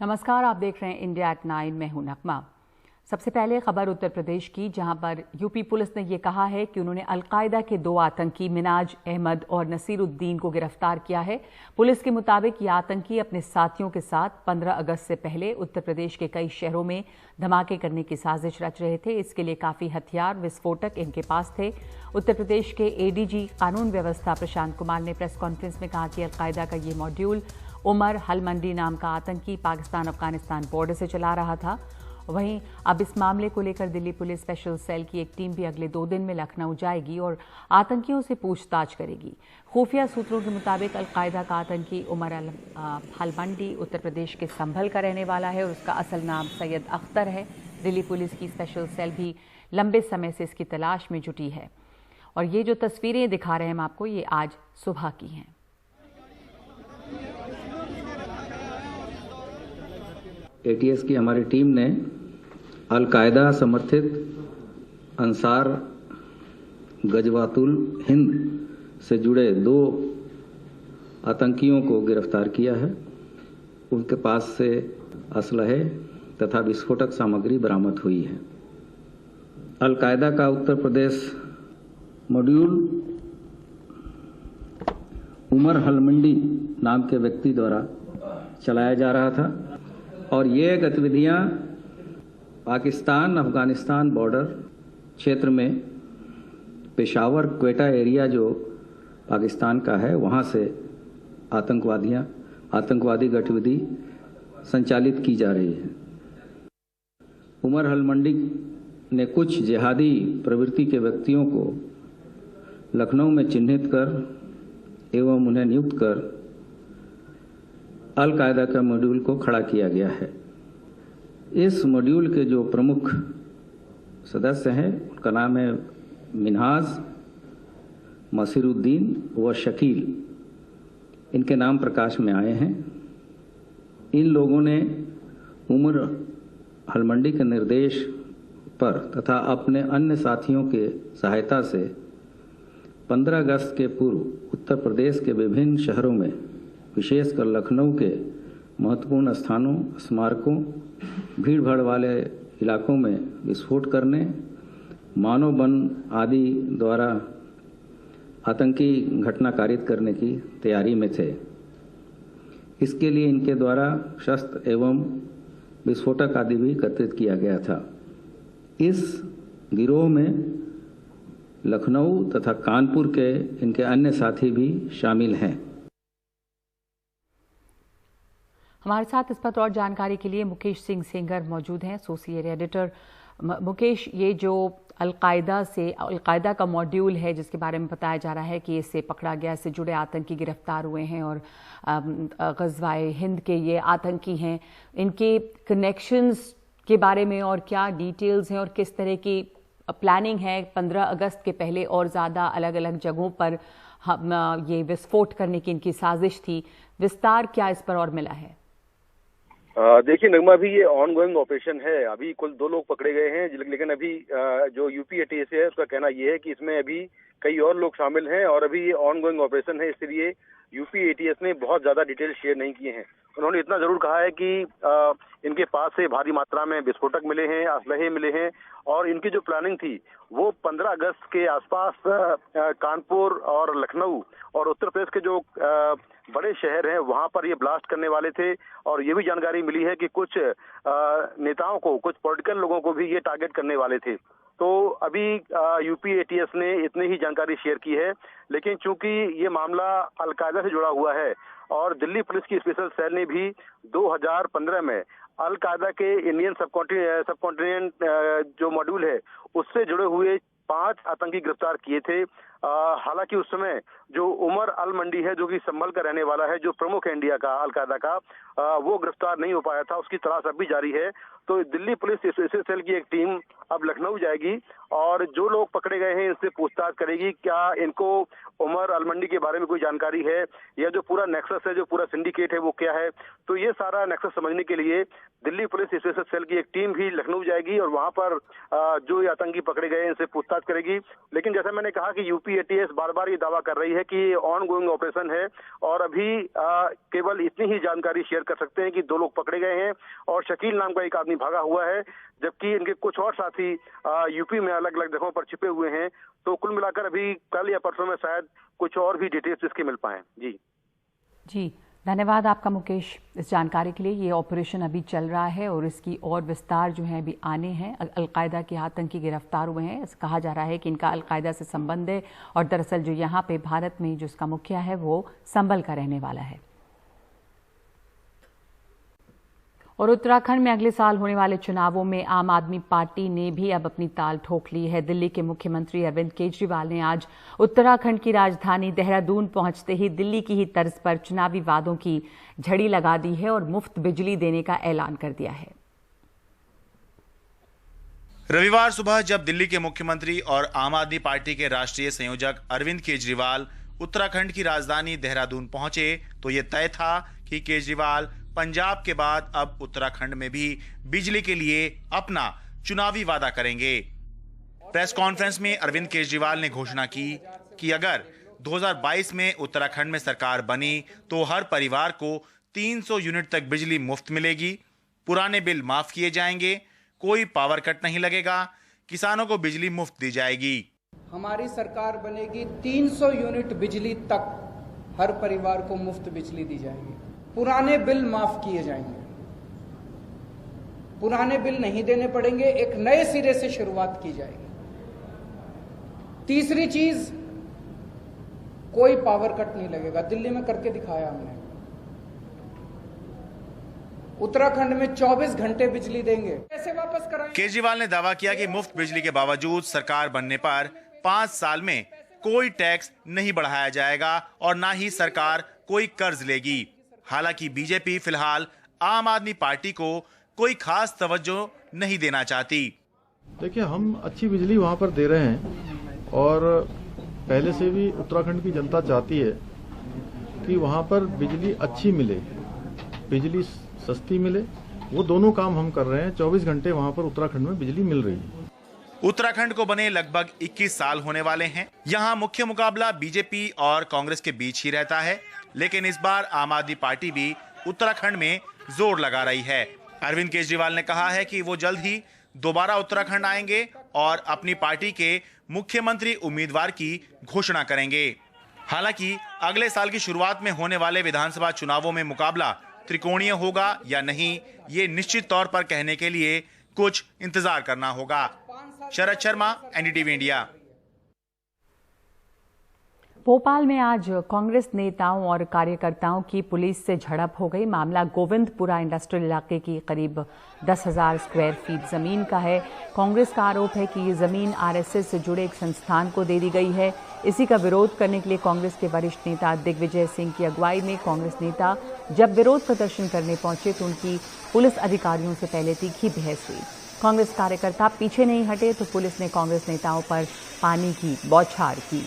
नमस्कार, आप देख रहे हैं इंडिया एट 9। मैं हूं नकमा। सबसे पहले खबर उत्तर प्रदेश की, जहां पर यूपी पुलिस ने यह कहा है कि उन्होंने अलकायदा के 2 आतंकी मिनाज अहमद और नसीरुद्दीन को गिरफ्तार किया है। पुलिस के मुताबिक ये आतंकी अपने साथियों के साथ 15 अगस्त से पहले उत्तर प्रदेश के कई शहरों में धमाके करने की साजिश रच रहे थे। इसके लिए काफी हथियार, विस्फोटक इनके पास थे। उत्तर प्रदेश के एडीजी कानून व्यवस्था प्रशांत कुमार ने प्रेस कॉन्फ्रेंस में कहा कि अलकायदा का ये मॉड्यूल उमर हलमंडी नाम का आतंकी पाकिस्तान अफगानिस्तान बॉर्डर से चला रहा था। वहीं अब इस मामले को लेकर दिल्ली पुलिस स्पेशल सेल की एक टीम भी अगले 2 दिन में लखनऊ जाएगी और आतंकियों से पूछताछ करेगी। खुफिया सूत्रों के मुताबिक अलकायदा का आतंकी उमर हलमंडी उत्तर प्रदेश के संभल का रहने वाला है और उसका असल नाम सैयद अख्तर है। दिल्ली पुलिस की स्पेशल सेल भी लंबे समय से इसकी तलाश में जुटी है और ये जो तस्वीरें दिखा रहे हैं हम आपको, ये आज सुबह की हैं। एटीएस की हमारी टीम ने अल-कायदा समर्थित अंसार गजवातुल हिंद से जुड़े 2 आतंकियों को गिरफ्तार किया है। उनके पास से असलहे तथा विस्फोटक सामग्री बरामद हुई है। अल-कायदा का उत्तर प्रदेश मॉड्यूल उमर हलमंडी नाम के व्यक्ति द्वारा चलाया जा रहा था और ये गतिविधियां पाकिस्तान अफगानिस्तान बॉर्डर क्षेत्र में पेशावर क्वेटा एरिया जो पाकिस्तान का है, वहां से आतंकवादी गतिविधि संचालित की जा रही है। उमर हलमंडी ने कुछ जिहादी प्रवृत्ति के व्यक्तियों को लखनऊ में चिन्हित कर एवं उन्हें नियुक्त कर अल-कायदा का मॉड्यूल को खड़ा किया गया है। इस मॉड्यूल के जो प्रमुख सदस्य हैं, उनका नाम है मिनहाज, नसीरुद्दीन व शकील। इनके नाम प्रकाश में आए हैं। इन लोगों ने उमर हलमंडी के निर्देश पर तथा अपने अन्य साथियों के सहायता से 15 अगस्त के पूर्व उत्तर प्रदेश के विभिन्न शहरों में, विशेषकर लखनऊ के महत्वपूर्ण स्थानों, स्मारकों, भीड़ भाड़ वाले इलाकों में विस्फोट करने, मानव बम आदि द्वारा आतंकी घटना कारित करने की तैयारी में थे। इसके लिए इनके द्वारा शस्त्र एवं विस्फोटक आदि भी एकत्रित किया गया था। इस गिरोह में लखनऊ तथा कानपुर के इनके अन्य साथी भी शामिल हैं। हमारे साथ इस पर और जानकारी के लिए मुकेश सिंह सेंगर मौजूद हैं, एसोसिएट एडिटर। मुकेश, ये जो अलकायदा का मॉड्यूल है जिसके बारे में बताया जा रहा है कि इससे पकड़ा गया, इससे जुड़े आतंकी गिरफ्तार हुए हैं और गज़वाए हिंद के ये आतंकी हैं, इनके कनेक्शंस के बारे में और क्या डिटेल्स हैं और किस तरह की प्लानिंग है 15 अगस्त के पहले और ज़्यादा अलग अलग जगहों पर ये विस्फोट करने की इनकी साजिश थी, विस्तार क्या इस पर और मिला है? देखिए नगमा, अभी ये ऑन गोइंग ऑपरेशन है। अभी कुल 2 लोग पकड़े गए हैं, लेकिन अभी जो यूपी एटीएस है उसका कहना ये है कि इसमें अभी कई और लोग शामिल हैं और अभी ये ऑन गोइंग ऑपरेशन है, इसलिए यूपी एटीएस ने बहुत ज्यादा डिटेल शेयर नहीं किए हैं। उन्होंने इतना जरूर कहा है कि इनके पास से भारी मात्रा में विस्फोटक मिले हैं, असलहे मिले हैं और इनकी जो प्लानिंग थी वो 15 अगस्त के आसपास कानपुर और लखनऊ और उत्तर प्रदेश के जो बड़े शहर हैं वहां पर ये ब्लास्ट करने वाले थे। और ये भी जानकारी मिली है कि कुछ नेताओं को, कुछ पॉलिटिकल लोगों को भी ये टारगेट करने वाले थे। तो अभी यूपी एटीएस ने इतनी ही जानकारी शेयर की है, लेकिन चूंकि ये मामला अलकायदा से जुड़ा हुआ है और दिल्ली पुलिस की स्पेशल सेल ने भी 2015 में अलकायदा के इंडियन सबकॉन्टिनेंट जो मॉड्यूल है उससे जुड़े हुए 5 आतंकी गिरफ्तार किए थे। हालांकि उस समय जो उमर अल मंडी है, जो कि संभल का रहने वाला है, जो प्रमुख है इंडिया का अलकायदा का, वो गिरफ्तार नहीं हो पाया था। उसकी तलाश अब भी जारी है। तो दिल्ली पुलिस स्पेशल सेल की एक टीम अब लखनऊ जाएगी और जो लोग पकड़े गए हैं इनसे पूछताछ करेगी, क्या इनको उमर अलमंडी के बारे में कोई जानकारी है या जो पूरा नेक्सस है, जो पूरा सिंडिकेट है वो क्या है। तो ये सारा नेक्सस समझने के लिए दिल्ली पुलिस स्पेशल सेल की एक टीम भी लखनऊ जाएगी और वहां पर जो ये आतंकी पकड़े गए इनसे पूछताछ करेगी। लेकिन जैसा मैंने कहा कि यूपी यूपी एटीएस बार बार ये दावा कर रही है कि ये ऑन गोइंग ऑपरेशन है और अभी केवल इतनी ही जानकारी शेयर कर सकते हैं कि 2 लोग पकड़े गए हैं और शकील नाम का एक आदमी भागा हुआ है, जबकि इनके कुछ और साथी यूपी में अलग अलग जगहों पर छिपे हुए हैं। तो कुल मिलाकर अभी कल या परसों में शायद कुछ और भी डिटेल्स इसके मिल पाए। जी धन्यवाद आपका मुकेश इस जानकारी के लिए। ये ऑपरेशन अभी चल रहा है और इसकी और विस्तार जो है अभी आने हैं। अलकायदा के आतंकी गिरफ्तार हुए हैं। कहा जा रहा है कि इनका अलकायदा से संबंध है और दरअसल जो यहाँ पे भारत में जो इसका मुखिया है वो संभल का रहने वाला है। और उत्तराखंड में अगले साल होने वाले चुनावों में आम आदमी पार्टी ने भी अब अपनी ताल ठोक ली है। दिल्ली के मुख्यमंत्री अरविंद केजरीवाल ने आज उत्तराखंड की राजधानी देहरादून पहुंचते ही दिल्ली की ही तर्ज पर चुनावी वादों की झड़ी लगा दी है और मुफ्त बिजली देने का ऐलान कर दिया है। रविवार सुबह जब दिल्ली के मुख्यमंत्री और आम आदमी पार्टी के राष्ट्रीय संयोजक अरविंद केजरीवाल उत्तराखंड की राजधानी देहरादून पहुंचे तो ये तय था कि केजरीवाल पंजाब के बाद अब उत्तराखंड में भी बिजली के लिए अपना चुनावी वादा करेंगे। प्रेस कॉन्फ्रेंस में अरविंद केजरीवाल ने घोषणा की कि अगर 2022 में उत्तराखंड में सरकार बनी तो हर परिवार को 300 यूनिट तक बिजली मुफ्त मिलेगी, पुराने बिल माफ किए जाएंगे, कोई पावर कट नहीं लगेगा, किसानों को बिजली मुफ्त दी जाएगी। हमारी सरकार बनेगी 300 यूनिट बिजली तक हर परिवार को मुफ्त बिजली दी जाएगी, पुराने बिल माफ किए जाएंगे, पुराने बिल नहीं देने पड़ेंगे, एक नए सिरे से शुरुआत की जाएगी। तीसरी चीज, कोई पावर कट नहीं लगेगा। दिल्ली में करके दिखाया हमने। उत्तराखंड में 24 घंटे बिजली देंगे। कैसे वापस कराएंगे? केजरीवाल ने दावा किया कि मुफ्त बिजली के बावजूद सरकार बनने पर 5 साल में कोई टैक्स नहीं बढ़ाया जाएगा और ना ही सरकार कोई कर्ज लेगी। हालांकि बीजेपी फिलहाल आम आदमी पार्टी को कोई खास तवज्जो नहीं देना चाहती। देखिए, हम अच्छी बिजली वहां पर दे रहे हैं और पहले से भी उत्तराखंड की जनता चाहती है कि वहां पर बिजली अच्छी मिले, बिजली सस्ती मिले। वो दोनों काम हम कर रहे हैं। 24 घंटे वहां पर उत्तराखंड में बिजली मिल रही है। उत्तराखंड को बने लगभग 21 साल होने वाले हैं। यहाँ मुख्य मुकाबला बीजेपी और कांग्रेस के बीच ही रहता है, लेकिन इस बार आम आदमी पार्टी भी उत्तराखंड में जोर लगा रही है। अरविंद केजरीवाल ने कहा है कि वो जल्द ही दोबारा उत्तराखंड आएंगे और अपनी पार्टी के मुख्यमंत्री उम्मीदवार की घोषणा करेंगे। हालांकि अगले साल की शुरुआत में होने वाले विधानसभा चुनावों में मुकाबला त्रिकोणीय होगा या नहीं, ये निश्चित तौर पर कहने के लिए कुछ इंतजार करना होगा। Sharad Sharma, NDTV India. भोपाल में आज कांग्रेस नेताओं और कार्यकर्ताओं की पुलिस से झड़प हो गई। मामला गोविंदपुरा इंडस्ट्रियल इलाके की करीब 10,000 स्क्वायर फीट जमीन का है। कांग्रेस का आरोप है कि ये जमीन आरएसएस से जुड़े एक संस्थान को दे दी गई है। इसी का विरोध करने के लिए कांग्रेस के वरिष्ठ नेता दिग्विजय सिंह की अगुवाई में कांग्रेस नेता जब विरोध प्रदर्शन करने पहुंचे तो उनकी पुलिस अधिकारियों से पहले तीखी बहस हुई। कांग्रेस कार्यकर्ता पीछे नहीं हटे तो पुलिस ने कांग्रेस नेताओं पर पानी की बौछार की।